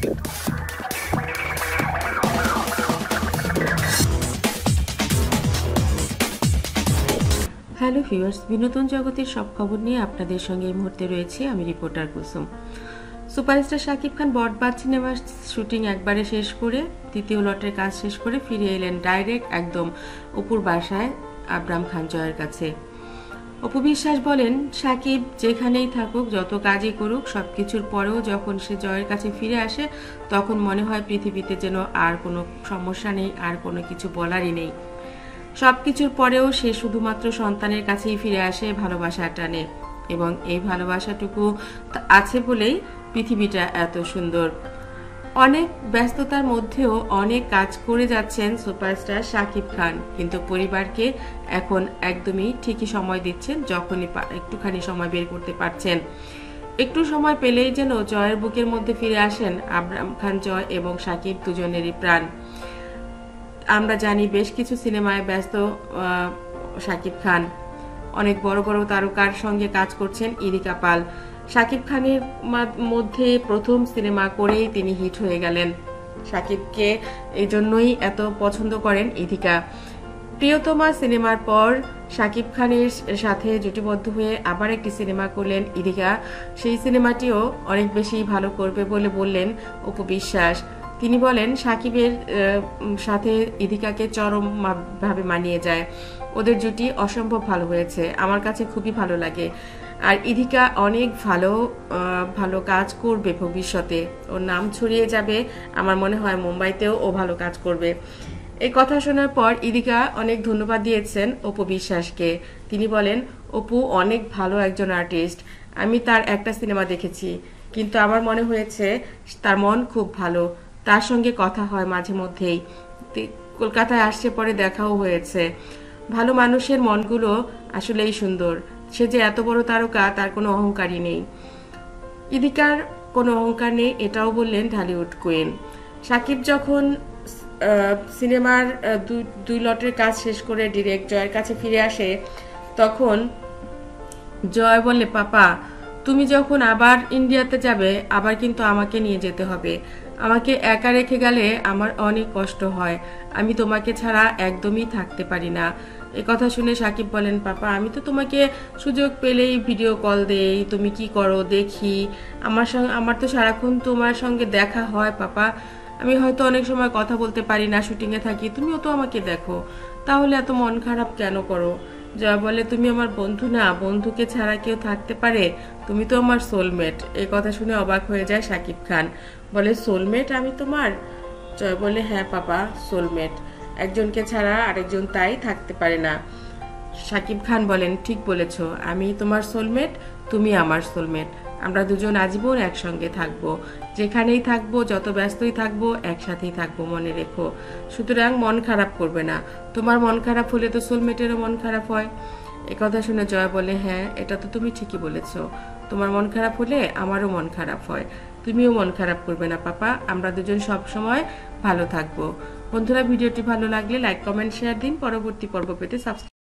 Hello viewers, বিনোদন জগতের সব খবর নিয়ে আপনাদের সঙ্গে এই মুহূর্তে রয়েছে আমি রিপোর্টার কুসুম। সুপারস্টার শাকিব খান বটবাজ সিনেমার শুটিং একবারে শেষ করে দ্বিতীয় লটের কাজ শেষ করে ফিরে এলেন ডাইরেক্ট একদম অপুর বাসায় আবরাম খান জয়ের কাছে। অপু বিশ্বাস বলেন, শাকিব যেখানেই থাকুক, যত কাজই করুক, সবকিছুর পরেও যখন সে জয়ের কাছে ফিরে আসে তখন মনে হয় পৃথিবীতে যেন আর কোনো সমস্যা নেই, আর কোনো কিছু বলারই নেই। সবকিছুর পরেও সে শুধুমাত্র সন্তানের কাছেই ফিরে আসে ভালোবাসা টানে, এবং এই ভালোবাসাটুকু আছে বলেই পৃথিবীটা এত সুন্দর। অনেক ব্যস্ততার মধ্যেও অনেক কাজ করে যাচ্ছেন সুপারস্টার শাকিব খান, কিন্তু পরিবারকে এখন একদমই ঠিকই সময় দিচ্ছেন। যখনই একটুখানি সময় বের করতে পারছেন, একটু সময় পেলেই যেন জয়ের বুকের মধ্যে ফিরে আসেন আবরাম খান জয় এবং শাকিব দুজনেরই প্রাণ। আমরা জানি বেশ কিছু সিনেমায় ব্যস্ত শাকিব খান, অনেক বড় বড় তারকার সঙ্গে কাজ করছেন ইদিকা পাল। শাকিব খানের মধ্যে প্রথম সিনেমা করেই তিনি হিট হয়ে গেলেন। শাকিবকে এই জন্যই এত পছন্দ করেন ইদিকা। প্রিয়তমা সিনেমার পর শাকিব খানের সাথে জুটিবদ্ধ হয়ে আবার একটি সিনেমা করলেন ইদিকা। সেই সিনেমাটিও অনেক বেশি ভালো করবে বলে বললেন অপু বিশ্বাস। তিনি বলেন, শাকিবের সাথে ইদিকাকে চরমভাবে মানিয়ে যায়, ওদের জুটি অসম্ভব ভালো হয়েছে, আমার কাছে খুবই ভালো লাগে। আর ইদিকা অনেক ভালো কাজ করবে ভবিষ্যতে, ওর নাম ছড়িয়ে যাবে। আমার মনে হয় মুম্বাইতেও ও ভালো কাজ করবে। এই কথা শোনার পর ইদিকা অনেক ধন্যবাদ দিয়েছেন অপু বিশ্বাসকে। তিনি বলেন, অপু অনেক ভালো একজন আর্টিস্ট, আমি তার একটা সিনেমা দেখেছি, কিন্তু আমার মনে হয়েছে তার মন খুব ভালো, তার সঙ্গে কথা হয় মাঝে মধ্যেই, কলকাতায় আসছে পরে দেখাও হয়েছে। ভালো মানুষের মনগুলো আসলেই সুন্দর। সে যে এত বড় তারকা, তার কোনো অহংকারই নেই। ইদিকার কোনো অহংকার নেই, এটাও বললেন ঢালিউড কুইন। শাকিব যখন সিনেমার দুই লটের কাজ শেষ করে ডিরেক্ট জয়ের কাছে ফিরে আসে, তখন জয় বলে, পাপা তুমি যখন আবার ইন্ডিয়াতে যাবে, আবার কিন্তু আমাকে নিয়ে যেতে হবে, আমাকে একা রেখে গেলে আমার অনেক কষ্ট হয়, আমি তোমাকে ছাড়া একদমই থাকতে পারি না। এ কথা শুনে শাকিব বলেন, পাপা আমি তো তোমাকে সুযোগ পেলেই ভিডিও কল দেই, তুমি কি করো দেখি, আমার তো সারাক্ষণ তোমার সঙ্গে দেখা হয় পাপা, আমি হয়তো অনেক সময় কথা বলতে পারি না, শুটিংয়ে থাকি, তুমিও তো আমাকে দেখো, তাহলে এত মন খারাপ কেন করো? জয় বলে, তুমি আমার বন্ধু না, বন্ধুকে ছাড়া কেউ থাকতে পারে? তুমি তো আমার সোলমেট। এই কথা শুনে অবাক হয়ে যায় শাকিব খান, বলে, সোলমেট আমি তোমার? জয় বলে, হ্যাঁ পাপা, সোলমেট, একজনকে ছাড়া আরেকজন তাই থাকতে পারে না। শাকিব খান বলেন, ঠিক বলেছ, আমি তোমার সোলমেট, তুমি আমার সোলমেট, আমরা দুজন আজীবন একসঙ্গে থাকবো, যেখানেই থাকবো, যত ব্যস্তই থাকবো, একসাথেই থাকবো, মনে রেখো। সুতরাং মন খারাপ করবে না, তোমার মন খারাপ হলে তো সোলমেটেরও মন খারাপ হয়। একথা শুনে জয় বলে, হ্যাঁ এটা তো তুমি ঠিকই বলেছ, তোমার মন খারাপ হলে আমারও মন খারাপ হয়, তুমিও মন খারাপ করবে না পাপা, আমরা দুজন সব সময় ভালো থাকবো। বন্ধুরা, ভিডিওটি ভালো লাগলে লাইক কমেন্ট শেয়ার দিন। পরবর্তী পর্ব পেতে সাবস্ক্রাইব